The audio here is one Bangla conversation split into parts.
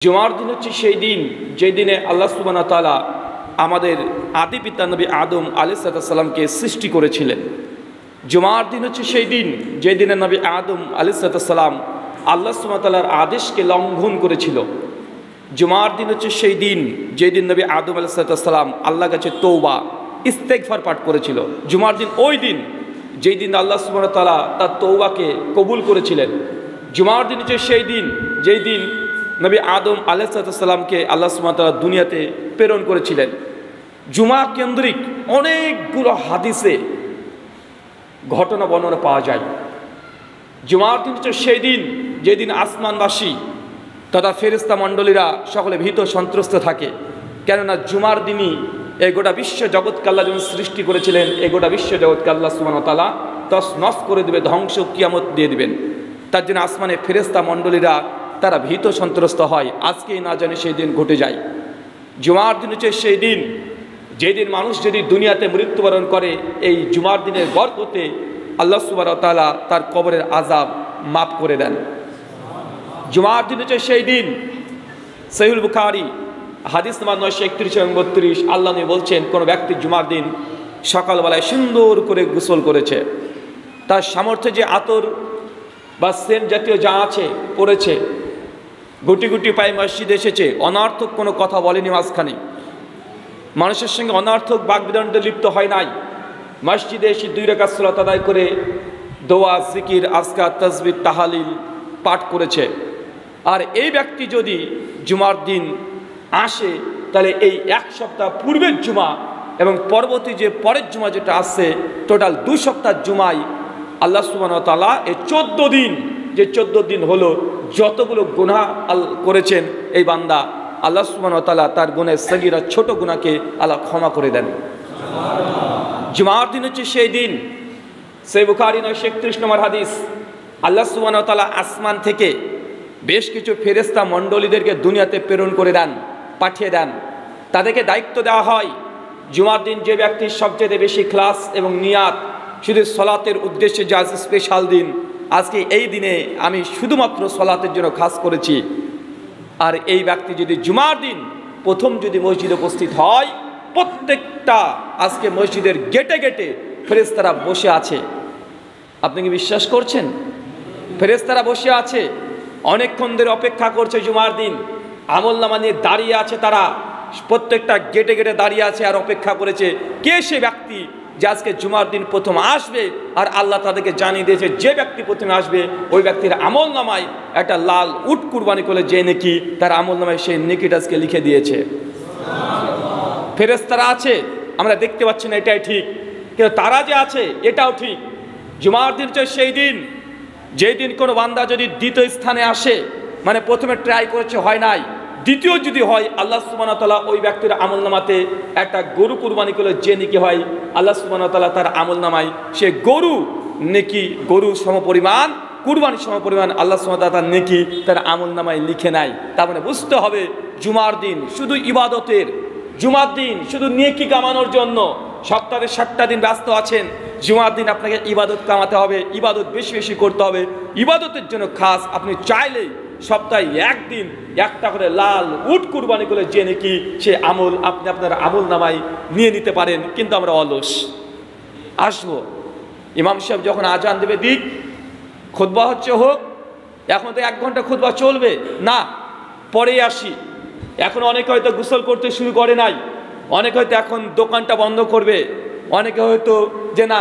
জুমার দিন হচ্ছে সেই দিন যেই দিনে আল্লাহ সুবহানাহু ওয়া তাআলা আমাদের আদি পিতা নবী আদম আলাইহিস সালামকে সৃষ্টি করেছিলেন। জুমার দিন হচ্ছে সেই দিন যেই দিনে নবী আদম আলাইহিস সালাম আল্লাহ সুবহানাহু ওয়া তাআলার আদেশকে লঙ্ঘন করেছিল। জুমার দিন হচ্ছে সেই দিন যেই দিন নবী আদম আলাইহিস সালাম আল্লাহর কাছে তওবা ইস্তেগফার পাঠ করেছিল। জুমার দিন ওই দিন যেই দিন আল্লাহ সুবহানাহু ওয়া তাআলা তার তওবাকে কবুল করেছিলেন। জুমার দিন হচ্ছে সেই দিন যেই দিন নবী আদম আলাইহিস সালামকে আল্লাহ সুবহানাহু ওয়া তাআলা দুনিয়াতে প্রেরণ করেছিলেন। জুমা কেন্দ্রিক অনেকগুলো হাদিসে ঘটনা বর্ণনা পাওয়া যায়। জুমার দিন হচ্ছে সেই দিন যেদিন আসমানবাসী তথা ফেরেশতা মণ্ডলীরা সকলে ভীত সন্ত্রস্ত থাকে, কেননা জুমার দিনই এই গোটা বিশ্ব জগৎকে আল্লাহ যখন সৃষ্টি করেছিলেন, এই গোটা বিশ্ব জগৎকে আল্লাহ সুবহানাহু ওয়া তাআলা তছনছ করে দেবে, ধ্বংস কিয়ামত দিয়ে দিবেন। তার জন্য আসমানে ফেরেশতা মণ্ডলীরা তারা ভীত সন্ত্রস্ত হয়, আজকেই না জানে সেই দিন ঘটে যায়। জুমার দিন হচ্ছে সেই দিন যেদিন মানুষ যদি দুনিয়াতে মৃত্যুবরণ করে, এই জুমার দিনের বরকতে আল্লাহ সুবহানাহু ওয়া তাআলা তার কবরের আযাব মাফ করে দেন। জুমার দিন হচ্ছে সেই দিন, সহিহুল বুখারী হাদিস নাম্বার 931 এবং 32, আল্লাহ নবী বলছেন, কোনো ব্যক্তি জুমার দিন সকালবেলায় সুন্দর করে গোসল করেছে, তার সামর্থ্যে যে আতর বা সেন্ট জাতীয় যা আছে পড়েছে, গুটি গুটি পায়ে মসজিদে এসেছে, অনর্থক কোনো কথা বলেনি, মাঝখানে মানুষের সঙ্গে অনর্থক বাগবিতণ্ডে লিপ্ত হয় নাই, মসজিদে এসে 2 রাকাত সালাত আদায় করে দোয়া জিকির আজকার তাসবিহ তাহালিল পাঠ করেছে। আর এই ব্যক্তি যদি জুমার দিন আসে, তাহলে এই 1 সপ্তাহ পূর্বের জুমা এবং পরবর্তী যে পরের জুমা যেটা আসছে, টোটাল 2 সপ্তাহ জুমায় আল্লাহ সুবহানাহু ওয়া তাআলা এই 14 দিন, যে 14 দিন হলো যতগুলো গুনাহ করেছেন এই বান্দা, আল্লাহ সুবহানাহু ওয়া তাআলা তার গুনাহের সগীরা ছোট গুনাহকে আল্লাহ ক্ষমা করে দেন। জুমার দিন হচ্ছে সেই দিন, সহিহ বুখারী 931 নম্বর হাদিস, আল্লাহ সুবহানাহু ওয়া তাআলা আসমান থেকে বেশ কিছু ফেরেশতা মণ্ডলীদেরকে দুনিয়াতে প্রেরণ করে দেন, পাঠিয়ে দেন। তাদেরকে দায়িত্ব দেওয়া হয়, জুমার দিন যে ব্যক্তির সবচেয়ে বেশি ক্লাস এবং নিয়াত শুধু সলাতের উদ্দেশ্যে, যে আজ স্পেশাল দিন, আজকে এই দিনে আমি শুধুমাত্র সলাতের জন্য খাস করেছি, আর এই ব্যক্তি যদি জুমার দিন প্রথম যদি মসজিদে উপস্থিত হয়, প্রত্যেকটা আজকে মসজিদের গেটে গেটে ফেরেশতারা বসে আছে। আপনি কি বিশ্বাস করছেন? ফেরেশতারা বসে আছে, অনেকক্ষণ ধরে অপেক্ষা করছে জুমার দিন, আমলনামা নিয়ে দাঁড়িয়ে আছে, তারা প্রত্যেকটা গেটে গেটে দাঁড়িয়ে আছে আর অপেক্ষা করেছে কে সে ব্যক্তি যে আজকে জুমার দিন প্রথম আসবে। আর আল্লাহ তাদেরকে জানিয়ে দিয়েছে, যে ব্যক্তি প্রথমে আসবে ওই ব্যক্তির আমলনামায় একটা লাল উট কুরবানি করে যে নেকি, তার আমলনামায় সেই নেকিটা আজকে লিখে দিয়েছে। ফেরেশতারা আছে, আমরা দেখতে পাচ্ছি না, এটাই ঠিক, কিন্তু তারা যে আছে এটাও ঠিক। জুমার দিন হচ্ছে সেই দিন যেই দিন কোনো বান্দা যদি দ্বিতীয় স্থানে আসে, মানে প্রথমে ট্রাই করেছে হয় নাই, দ্বিতীয় যদি হয়, আল্লাহ সুবহানাহু ওয়া তাআলা ওই ব্যক্তির আমলনামাতে একটা গরু কুরবানি করলে যে নেকি হয়, আল্লাহ সুবহানাহু ওয়া তাআলা তার আমলনামায় সে গরু নেকি, গরু সমপরিমাণ, কুরবানির সমপরিমাণ আল্লাহ সুবহানাহু ওয়া তাআলা তার নেকি তার আমলনামায় লিখে নেয়। তার মানে বুঝতে হবে, জুমার দিন শুধু ইবাদতের, জুমার দিন শুধু নেকি কামানোর জন্য। সপ্তাহে 7টা দিন ব্যস্ত আছেন, জুমার দিন আপনাকে ইবাদত কামাতে হবে, ইবাদত বেশি বেশি করতে হবে। ইবাদতের জন্য খাস আপনি চাইলেই সপ্তাহে 1 দিন একটা করে লাল উট কুরবানি করে যে নাকি সে আমল আপনি আপনার আমল নামায় নিয়ে নিতে পারেন। কিন্তু আমরা অলস, আসবো ইমাম সাহেব যখন আজান দেবে দিক, খুতবা হচ্ছে হোক, এখন তো 1 ঘন্টা খুতবা চলবে না, পরে আসি। এখন অনেকে হয়তো গোসল করতে শুরু করে নাই, অনেকে হয়তো এখন দোকানটা বন্ধ করবে, অনেকে হয়তো যে না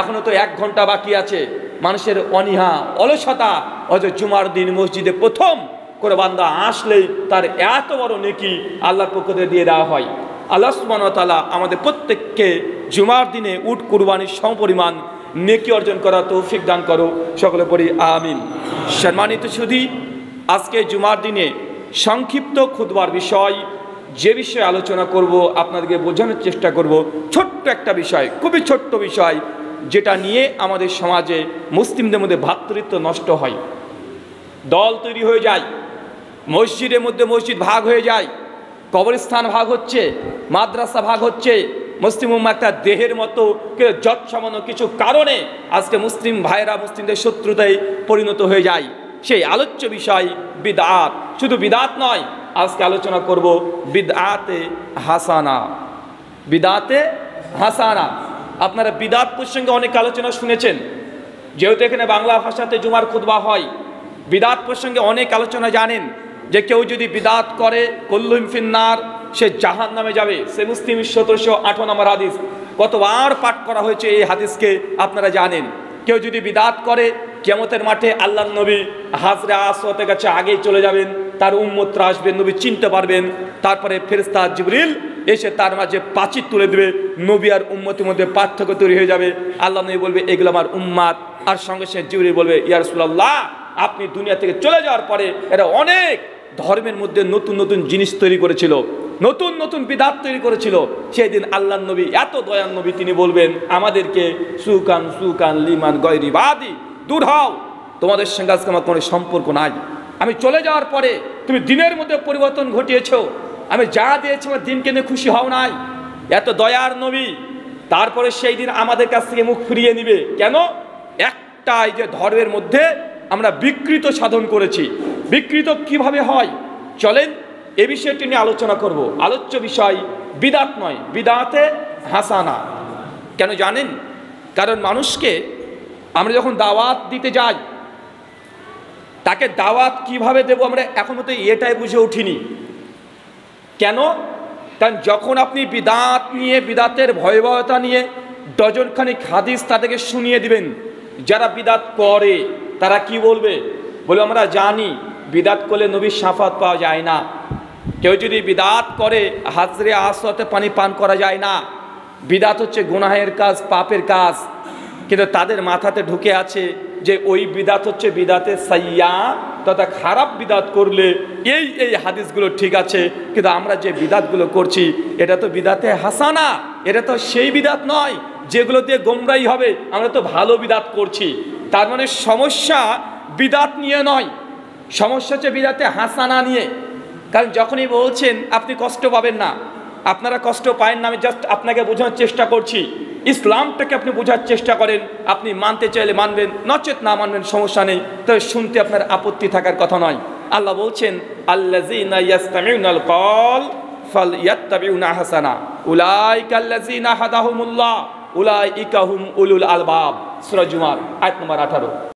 এখনও তো 1 ঘন্টা বাকি আছে। মানুষের অনীহা, অলসতা, হয়তো জুমার দিন মসজিদে প্রথম করে বান্দা আসলেই তার এত বড় নেকি আল্লাহর পক্ষ থেকে দিয়ে দেওয়া হয়। আল্লাহ সুবহানাহু ওয়া তাআলা আমাদের প্রত্যেককে জুমার দিনে উট কুরবানির সমপরিমাণ নেকি অর্জন করা তৌফিক দান করো, সকলে পড়ি আমিন। সম্মানিত সুধী, আজকে জুমার দিনে সংক্ষিপ্ত খুতবার বিষয়, যে বিষয়ে আলোচনা করব আপনাদেরকে বোঝানোর চেষ্টা করব, ছোট্ট একটা বিষয়, খুবই ছোট্ট বিষয়, যেটা নিয়ে আমাদের সমাজে মুসলিমদের মধ্যে ভ্রাতৃত্ব নষ্ট হয়, দল তৈরি হয়ে যায়, মসজিদের মধ্যে মসজিদ ভাগ হয়ে যায়, কবরস্থান ভাগ হচ্ছে, মাদ্রাসা ভাগ হচ্ছে। মুসলিম উম্মাহ একটা দেহের মতো যৎসামান্য কিছু কারণে আজকে মুসলিম ভাইরা মুসলিমদের শত্রুতায় পরিণত হয়ে যায়। সেই আলোচ্য বিষয় বিদআত। শুধু বিদআত নয়, আজকে আলোচনা করব বিদআতে হাসানা। বিদআতে হাসানা, আপনারা বিদআত প্রসঙ্গে অনেক আলোচনা শুনেছেন। যেহেতু এখানে বাংলা ভাষাতে জুমার খুতবা হয়, বিদআত প্রসঙ্গে অনেক আলোচনা জানেন যে কেউ যদি বিদআত করে কুল্লুম ফিন্নার, সে জাহান্নামে যাবে। সে মুসলিম 1708 নম্বর হাদিস, কতবার পাঠ করা হয়েছে এই হাদিসকে আপনারা জানেন। কেউ যদি বিদআত করে কিয়ামতের মাঠে আল্লাহর নবী হাজরে আসওয়াতের কাছে আগেই চলে যাবেন, তার উম্মতরা আসবেন, নবী চিনতে পারবেন। তারপরে ফেরেশতা জিবরিল এসে তার মাঝে প্রাচীর তুলে দেবে, নবী আর উম্মতের মধ্যে পার্থক্য তৈরি হয়ে যাবে। আল্লাহ নবী বলবে এগুলো আমার উম্মাত, আর সঙ্গে সঙ্গে জিবরিল বলবে ইয়া রাসূলুল্লাহ, আপনি দুনিয়া থেকে চলে যাওয়ার পরে এরা অনেক ধর্মের মধ্যে নতুন নতুন জিনিস তৈরি করেছিল, নতুন নতুন বিদআত তৈরি করেছিল। সেই দিন আল্লাহর নবী, এত দয়ার নবী, তিনি বলবেন আমাদেরকে সুকান সুকান লিমান গয়রি বাদি, দূর হও, তোমাদের সঙ্গে আজকে আমার কোনো সম্পর্ক নাই। আমি চলে যাওয়ার পরে তুমি দিনের মধ্যে পরিবর্তন ঘটিয়েছ, আমি যা দিয়েছি আমার দিনকে নিয়ে খুশি হও নাই। এত দয়ার নবী, তারপরে সেই দিন আমাদের কাছ থেকে মুখ ফিরিয়ে নিবে কেন? একটাই যে ধর্মের মধ্যে আমরা বিকৃত সাধন করেছি। বিকৃত কিভাবে হয় চলেন এ বিষয়টি নিয়ে আলোচনা করব। আলোচ্য বিষয় বিদআত নয়, বিদআতে হাসানা। কেন জানেন? কারণ মানুষকে আমরা যখন দাওয়াত দিতে যাই, তাকে দাওয়াত কিভাবে দেব আমরা এখন মতো এটাই বুঝে উঠিনি। কেন? কারণ যখন আপনি বিদআত নিয়ে, বিদআতের ভয়াবহতা নিয়ে ডজনখানিক হাদিস তাদেরকে শুনিয়ে দিবেন, যারা বিদআত করে তারা কি বলবে? বলে আমরা জানি বিদআত করলে নবীর শাফাত পাওয়া যায় না। কেউ যদি বিদআত করে হাজরে আসওয়াতে পানি পান করা যায় না। বিদআত হচ্ছে গুনাহের কাজ, পাপের কাজ। কিন্তু তাদের মাথাতে ঢুকে আছে যে ওই বিদআত হচ্ছে বিদআতে সাইয়্যা, তথা খারাপ বিদআত করলে এই এই হাদিসগুলো ঠিক আছে, কিন্তু আমরা যে বিদআতগুলো করছি এটা তো বিদআতে হাসানা, এটা তো সেই বিদআত নয় যেগুলো দিয়ে গোমরাই হবে। আমরা তো ভালো বিদআত করছি। তার মানে সমস্যা বিদআত নিয়ে নয়, সমস্যা হচ্ছে বিদআতে হাসানা নিয়ে। কারণ যখনই বলছেন আপনি কষ্ট পাবেন না, আপনারা কষ্ট পায়েন না, আমি জাস্ট আপনাকে বোঝানোর চেষ্টা করছি। ইসলামটাকে আপনি বোঝার চেষ্টা করেন, আপনি মানতে চাইলে মানবেন, নচেত না মানবেন, সমস্যা নেই। তবে শুনতে আপনার আপত্তি থাকার কথা নয়। আল্লাহ বলছেন আল্লাযীনা ইয়াসতামিউনাল কওল ফালইয়াত্তাবিউনা আহসানা উলাইকাল্লাযীনা হাদাহুমুল্লাহ উলাইকা হুম উলুল আলবাব। সূরা জুমার আয়াত নম্বর 18।